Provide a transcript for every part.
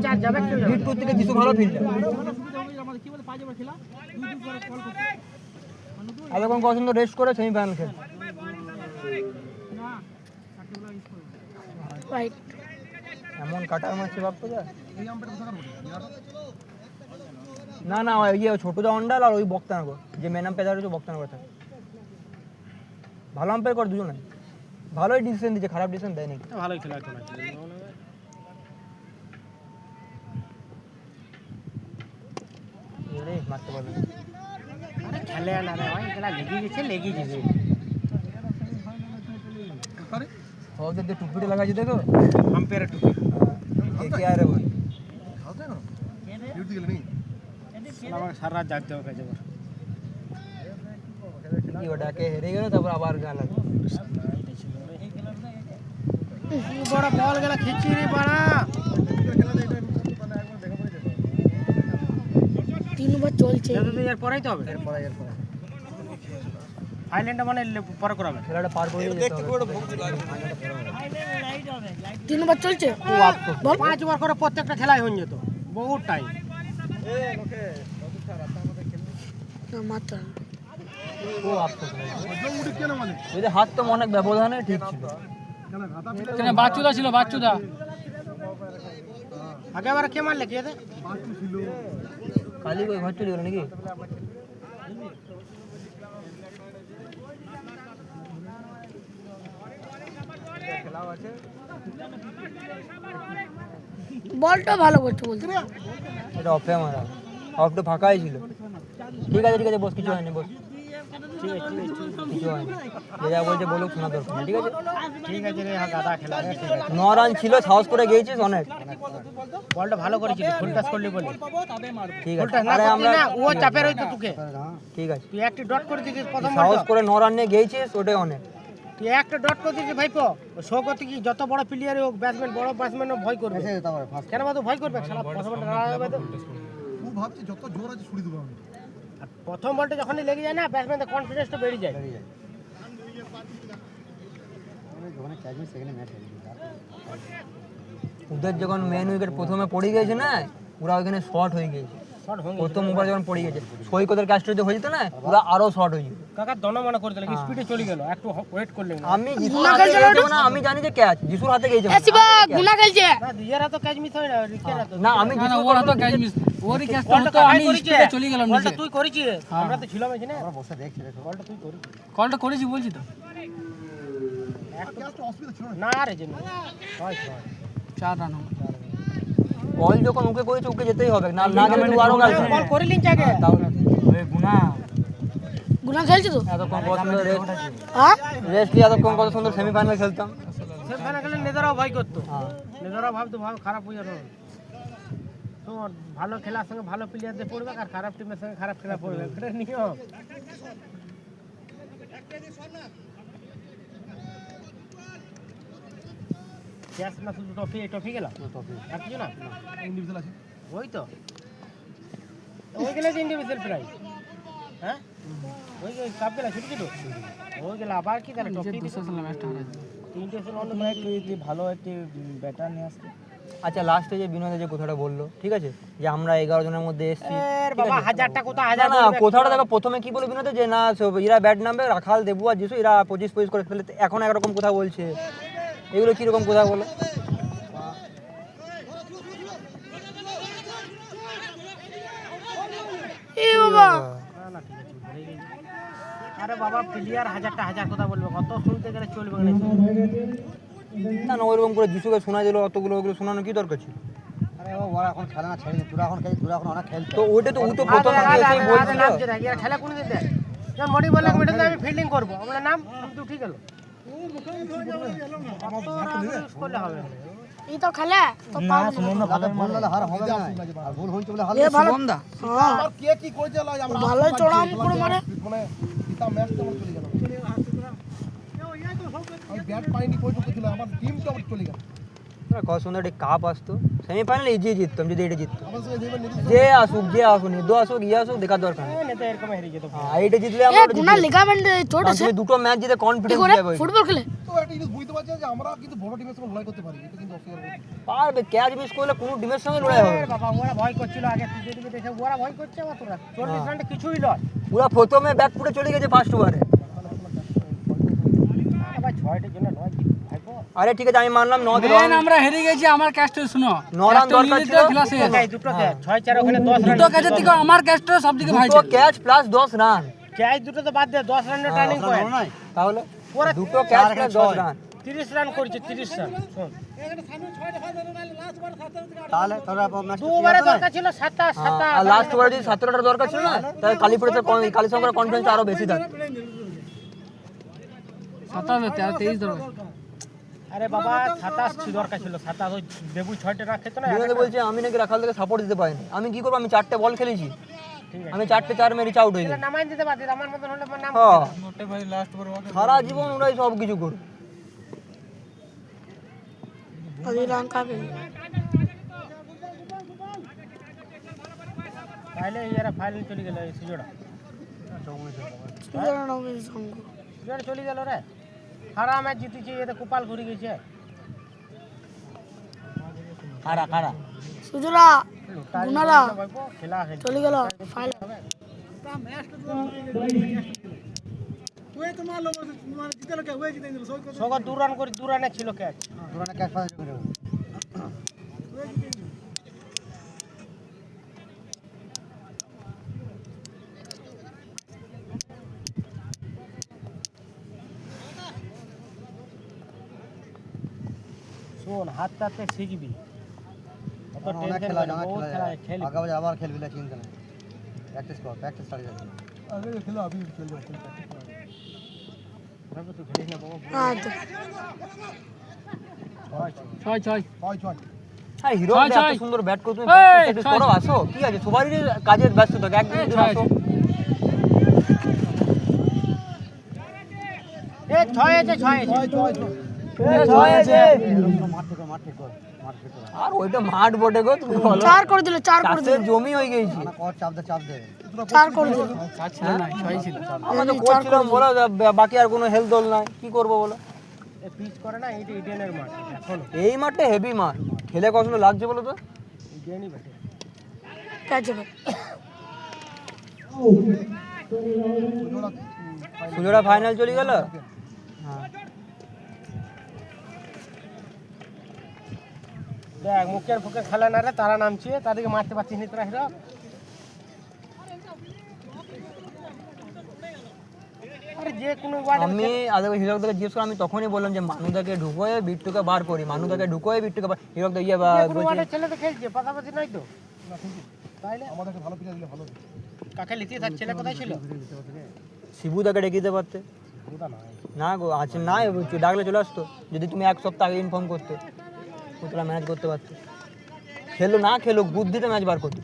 জানি মিরপুর থেকে যিশু ভালো ফিল্ডার। এতক্ষণ কত সুন্দর রেস্ট করে সেমিফাইনাল খেল। এমন কাটার মারছে ভাবতো যা না না ইয়ে ছোট দা অন্ডাল আর ওই বক্তানগর যে ম্যান আম্পায়ার হচ্ছে বক্তানগর থাকে। ভালো আম্পায়ার করে দুজনে, ভালোই ডিসিশন দিচ্ছে, খারাপ ডিসিশন দেয় নাকি। ভালোই খেলা এখন রে মারতে পারবে না। আরে খেলে না রে ভাই, খেলা লেগে গেছে, লেগে যাবে। আরে ওদের যে টুপিটা লাগাইছে দেখো, আম্পায়ারের টুপি। কে আরে ভাই খাওয়া না ডিউটি গেল নি আমাকে সারা রাত জাগতে হবে কাজে। কি ওটাকে হেরে গেল তারপর আবার গাল লাগে। বড় বল গেলা খিচি রে বাড়া। 3 ওভার চলছে, এর পরেই তো হবে। এরপর আইল্যান্ডটা মানে পরে করাবে। খেলাটা পার করে যেতে হবে। 3 ওভার চলছে, বল 5 ওভার করে প্রত্যেকটা খেলাই হয়ে যেত, বহুত টাইম। মাত্র ও আফসোস যদি হাত তো অনেক ব্যবধানে ঠিক ছিল। কেন বাচ্চুদা ছিল, বাচ্চুদা আগে আবার কে মারলে কে ছিল কালি কই ঘর চলে গেল নাকি? বলটা ভালো করছে বলতে। এটা অফে মারা, অফটা ফাঁকাই ছিল। ঠিক আছে ঠিক আছে বস, কিছু হয়নি বস, কিছু হয়নি। যে যা বলছে বলুক, শোনা দরকার নেই, ঠিক আছে ঠিক আছে রে। গাদা খেলা 9 রান ছিল, সাহস করে গিয়েছিস অনেক। বলটা ভালো করেছিস, ফুল টাচ করলি বলে। ঠিক ফুল আছে টাচ না আরে করলি আমরা না, ও চাপের হইতো তোকে। ঠিক আছে তুই একটা ডট করে দিছিস প্রথম সাহস বলটা। করে 9 রান নিয়ে গিয়েছিস, ওটাই অনেক। তুই একটা ডট করে দিছিস ভাইপো। শো করতে কি যত বড় প্লেয়ারই হোক, ব্যাটসম্যান বড় ব্যাটসম্যানও ভয় করবে। কেন বা তো ভয় করবে, শালা প্রথম বলটা না হবে তো। ও ভাবছে যত জোর আছে ছুড়ে দেবো আমি। আর প্রথম বলটা যখনই লেগে যায় না, ব্যাটসম্যানের কনফিডেন্সটা বেড়ে যায়। ওদের যখন মেন উইকেট প্রথমে পড়ে গেছে না, ওরা ওইখানে শর্ট হয়ে গেছে। শট হয়ে প্রথম ওভার যখন পড়ে গেছে, সৈকতের কাজটা যদি হয়ে যেত না, ওরা আরো শর্ট হয়ে যেত। কাকা দন মনে করে দিল, স্পিডে চলে গেল, একটু ওয়েট করলেন না। আমি যিশুর হাতে গেছে না, আমি জানি যে ক্যাচ যিশুর হাতে গেছে এ শিবা গুনা খেলছে। না দিয়ারা তো ক্যাচ মিস হয় না, রিকেরা তো না আমি যিশুর ওর হাতে ক্যাচ মিস, ওরই ক্যাচটা হতো, আমি স্পিডে চলে গেলাম বলটা নিচে। তুই করেছিস, আমরা তো ছিলাম এখানে, আমরা বসে দেখছি। বলটা তুই করেছিস, কলটা করেছি বলছি তো। ক্যাচটা অসুবিধা ছিল না। না রে জন্য 4 রান হলো। বল যখন ওকে করেছে ওকে যেতেই হবে, না না গেলে তুই আরো গাল খাবি। বল করে লিন আগে। তাহলে গুনা খেলছে তো, এতক্ষণ কত সুন্দর হ্যাঁ রেস্ট নিয়ে এতক্ষণ কত সুন্দর সেমিফাইনাল খেলতাম। সেখানে গেলে নেদারাও ভয় করতো, হ্যাঁ নেদারাও ভাবতো ভাব খারাপ হয়ে যাবে। তো ভালো খেলার সঙ্গে ভালো প্লেয়ারদের পড়বে, আর খারাপ টিমের সঙ্গে খারাপ খেলা পড়বে, এটা নিয়ম। ক্যাচ না শুধু ট্রফি, ট্রফি গেল আর কিছু না। ইন্ডিভিজুয়াল আছে ওই তো ওই গেলে যে ইন্ডিভিজুয়াল প্রাইজ, হ্যাঁ ওই কাপ গেলা ছোট ছোট, ওই গেলা আবার কি তাহলে ট্রফি দুশো সালে ম্যাচটা হারাইছে। তিনটে ছিল অন্য তুই ভালো একটি ব্যাটার নিয়ে আসতে। আচ্ছা লাস্টে যে বিনোদ যে কথাটা বললো, ঠিক আছে যে আমরা 11 জনের মধ্যে এসেছি, বাবা 1000টা কোথা না 1000 না কথাটা দেখো প্রথমে কি বলে বিনোদ যে না এরা ব্যাট নামবে, রাখাল দেবু আর যিশু এরা 25 করে ফেলে, এখন একরকম কথা বলছে, এগুলো কিরকম কথা বলে? এ বাবা না না ঠিক আছে ভুলে গেছি। আরে বাবা প্লেয়ার 1000টা 1000 কথা বলবে, কত শুনতে গেলে চলবে না। না না ওইরকম করে যিশুকে শোনা দিল অতগুলো, ওগুলো শোনানো কি দরকার ছিল? আরে বাবা ওরা এখন খেলে না, ছেড়ে দিন, তোরা এখন খেলি, তোরা এখন অনেক খেলতে। তো ওইটা তো ও তো প্রথম থেকে এসেই বলছিল। খেলা কোন দিতে যখন মনি বললে মিডলে আমি ফিল্ডিং করব, আমরা নাম কিন্তু ঠিক গেল। করলে হবে এই তো খেলে তো না শুনুন না, ভালো বল হলে হার হবে না, আর ভুল হইছে বলে হার। এ ভালো বন্ধা হ্যাঁ আর কে কি করেছে লাই আমরা ভালো চড়াম করে মারে। মানে পিতা ম্যাচ তো আমার চলে গেল। আমি ব্যাট পাইনি কই ঢুকে ছিল, আমার টিম তো আমার চলে গেল। কত সুন্দর একটা কাপ আসতো, সেমিফাইনাল ইজি জিততাম যদি এটা জিততো। আমার সঙ্গে যেবার নিতে যে আসুক নিদো আসুক ইয়ে আসুক দেখার দরকার নেই। নেতা এরকম হেরে যেত। এইটা জিতলে এ আমরা ওটা গুনা জিতবো। লিগামেন্ট চোট কারণ আছে তুমি দুটো ম্যাচ জিতে কি কনফিডেন্স করে যাবে। ফুটবল খেলে তো একটা জিনিস বুঝতে পারছি যে আমরা কিন্তু বড় টিমের সঙ্গে লড়াই করতে পারি, এটা কিন্তু অস্বীকার করতে পারবে, ক্যাচ মিস করলে কোনো টিমের সঙ্গে লড়াই হবে এ বাবা ওরা ভয় করছিল আগে, তুই যেদিকে দেখে ওরা ভয় করছে আমার তোরা 40 রানে কিছুই লয়। পুরো প্রথমে ব্যাট ফুটে চলে গেছে ফার্স্ট ওভারে। আরে ভাই 6টার জন্য নয় কি ভাইবো। আরে ঠিক আছে আমি মানলাম 9 মেন আমরা হেরে গেছি, আমার ক্যাচটা শুনো। 9 রান ক্যাচটা দরকার নিলে ছিল। তো খেলা শেষ। দুটো ক্যাচ 6-4 ওখানে 10 রান। দুটো ক্যাচের থেকে আমার ক্যাচটা সবদিকে ভাই। দুটো ক্যাচ প্লাস 10 রান, ক্যাচ দুটো তো বাদ দে, 10 রানের টার্নিং পয়েন্ট। নাই তাহলে ওরা দুটো ক্যাচ প্লাস 10 রান। 30 রান করেছে, 30 রান। শোন তাহলে তোরা ম্যাচ দুবারে দরকার ছিল 27 আর লাস্ট ওভারে যদি 17টা দরকার ছিল না, তাহলে কালীপুরের কালীশঙ্করের কনফিডেন্স আরো বেশি থাকে। 27 23 ধরো। আরে বাবা 27 ছিল দরকার ছিল, 27 ওই দেবু 6টা রান খেতো না। বিনোদে বলছে আমি নাকি রাখাল থেকে সাপোর্ট দিতে পারিনি। আমি কি করবো, আমি 4টে বল খেলেছি, ঠিক আছে আমি 4টে 4 মেরে আউট হয়ে এটা গেছি। নামাই দিতে পারতি, আমার মতন হলে নাম হ্যাঁ সারা জীবন ওরাই সব কিছু করবে। अभी रन का भी তাহলে এরা ফাইনাল চলে গেল এই সুজোড়া। सुधर ना मेरे संग সুজোড়া চলে গেল রে, হারা ম্যাচ জিতেছে, এতে কপাল ঘুরে গেছে। কারা কারা सुधरा गुनाला ভাইবো খেলা খেলছে। चली गेलो फाइनल সগত 2 রান করে 2 রানে ছিল ক্যাচ। তোরা ক্যাচ পাস করে দেবো। শোন হাতটাতে শিখবি, অত অনেক টেনশন খেলা করে জানা বহুত খেলা খেলি। আগামী আবার খেলবি না, চিন্তা নেই, প্র্যাকটিস কর, প্র্যাকটিস চালিয়ে যাবে। আগে খেলো আমি খেলবো। ভাইবো তুই খেলিস না বাবা। हां तो 6 ছয় ছয় হ্যাঁ হিরো ছয়, এত ছয়। সুন্দর ব্যাট করতে এই, প্র্যাকটিস ছয়। করো, আসো কি আছে, সবারই কাজের ব্যস্ত থাকে, একদিন এই, দিন ছয়। আসো। এ 6 আছে 6 আছে। ছয় ছয় ছয় ছয় আছে। মাঠ ঠিক কর, মাঠ ঠিক কর, মাঠ ঠিক কর। আর ওইটা মাঠ বটে গো, তুমি বলো चार कर दिलो चार कर চাষের दिलो জমি হয়ে গেছি। না কর, চাপ দে, চাপ দে। चार कर दिलो কাজ ছিল না, 6 ছিল। আমরা তো করছিলাম বলো, বাকি আর কোনো হেলথ দল নাই, কি করবো বলো। এ পিচ করে না, এইটা ইডেনের মাঠ এখন এই মাঠটা হেভি মাঠ, খেলে কত সুন্দর লাগছে বলো তো। ইডেনই বটে। क्या जब সুজোড়া ফাইনাল চলে গেল। হ্যাঁ দেখ মুখের ফুকে খেলা না রে, তারা নামছে, তাদেরকে মারতে পারছিস নি তোরা হিরো। আরে যে কোনো ওয়ার্ডে আমি আগে হিরক দাকে জিজ্ঞেস করে আমি তখনই বললাম যে মানুদাকে ঢুকোয় বিট্টুকে বার করি, মানুদাকে ঢুকোয় বিট্টুকে হিরক দা ইয়ে যে কোনো বলছি ওয়ার্ডের ছেলে তো খেলছে, পাশাপাশি নাই তো। তাইলে আমাদেরকে ভালো প্লেয়ার দিলে ভালো হতো। কাকে লিতে থাক ছেলে কোথায় ছিল? শিবুদাকে ডেকে দিতে পারতে। ওটা নয়। না গো আছে, না ডাকলে চলে আসতো, যদি তুমি 1 সপ্তাহ আগে ইনফর্ম করতে, ওতলা ম্যাচ করতে পারতো। খেলো না খেলো বুদ্ধিতে ম্যাচ বার করতো।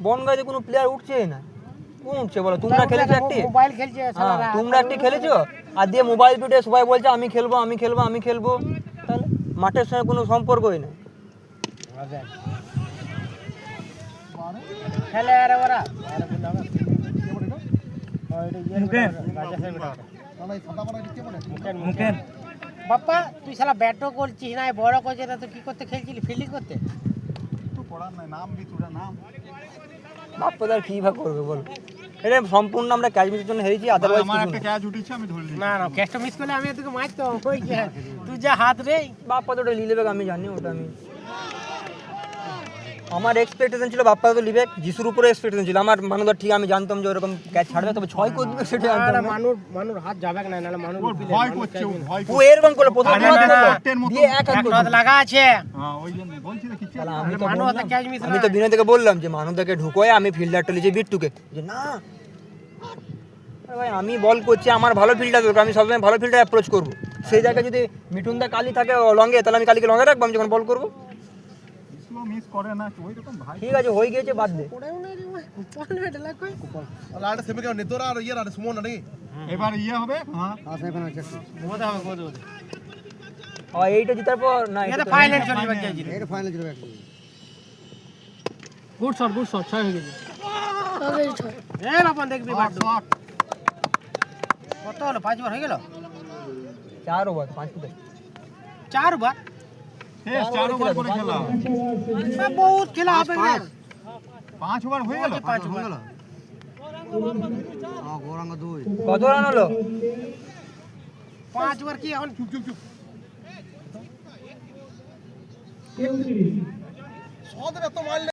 বনগাঁতে কোনো প্লেয়ার উঠছেই না, কোন উঠছে বলো? তোমরা খেলেছো একটি, মোবাইল খেলছে হ্যাঁ সারারা। তোমরা একটি খেলেছো, আর দিয়ে মোবাইল পিটে সবাই বলছে আমি খেলবো আমি খেলবো আমি খেলবো, তাহলে মাঠের সঙ্গে কোনো সম্পর্কই নেই। আচ্ছা। খেলে আরে ওরা আরে বললাম না। ওইটা ইয়ে রাজা সাহেব এটা। না না এই সাদা পাড়া কে বলে? মুকেন বাপ্পা তুই শালা ব্যাটও করছিস না, বড় করছিস না, তুই কি করতে খেলছিলি? ফিল্ডিং করতে? তো পড়ার নাই, নাম বি তোরা নাম। বাপ্পাদার কি ভাগ করবে বলো? এটা সম্পূর্ণ আমরা ক্যাচ মিসের জন্য হেরেছি, আদারওয়াইজ আমার কিছু একটা না। ক্যাচ উঠেছে আমি ধরে নিই। না না ক্যাচটা মিস করলে আমি তোকে মারতো ওই যে তুই যা হাত রে। বাপ্পা তো ওটা লিলেবেক আমি জানি, ওটা আমি আমার এক্সপেকটেশন ছিল বাপ্পা তো লিবেক, যিশুর উপরে এক্সপেকটেশন ছিল আমার। মানুষ ঠিক আমি জানতাম যে ওরকম ক্যাচ ছাড়বে, তবে 6 করে দিবে সেটা না জানতাম না। মানুর হাত যাবে না, নাহলে মানুষ ভয় করছে, ও ভয় ও এরকম করলো প্রথম আরে হাত না, করলো, দিয়ে এক হাত করলো। হাত লাগা আছে। হ্যাঁ ওই জন্য বলছি না কিছু। তাহলে আমি তো মানুষ বললাম, হাতে ক্যাচ মিস আমি তো বিনয়কে বললাম যে মানুদাকে ঢুকোয় আমি ফিল্ডারটা লিখে বিট্টুকে, যে না আরে ভাই আমি বল করছি, আমার ভালো ফিল্ডার দরকার, আমি সবসময় ভালো ফিল্ডার অ্যাপ্রোচ করবো। সেই জায়গায় যদি মিঠুনদা কালি থাকে লঙ্গে, তাহলে আমি কালিকে লঙ্গে রাখবো আমি যখন বল করবো। মিস করে না ওই রকম ভাই ঠিক আছে হয়ে গিয়েছে বাদ দে লাড়া সেমি কেন নেতরা আর ইয়ে আর সুমন নাকি এবার ইয়ে হবে হ্যাঁ হ্যাঁ সেমিফাইনাল চেক বোধ হবে বোধ হবে আর এইটা জেতার পর না এটা ফাইনাল চলে যাবে কে জিতে এটা ফাইনাল জিতবে একদম গুড শট 6 হয়ে গেছে তবে ছয়। এ বাপন দেখবি বাড়ু কত হলো 5 বার হয়ে গেল 4 ওভার 5 ফুটে 4 বার শেষ 4 ওভার করে খেলা বহুত খেলা হবে না 5 ওভার হয়ে গেল 5 বার হ্যাঁ গৌরাঙ্গ 2 কত রান হলো 5 বার কি এখন চুপ চুপ চুপ সদরে তো মারলে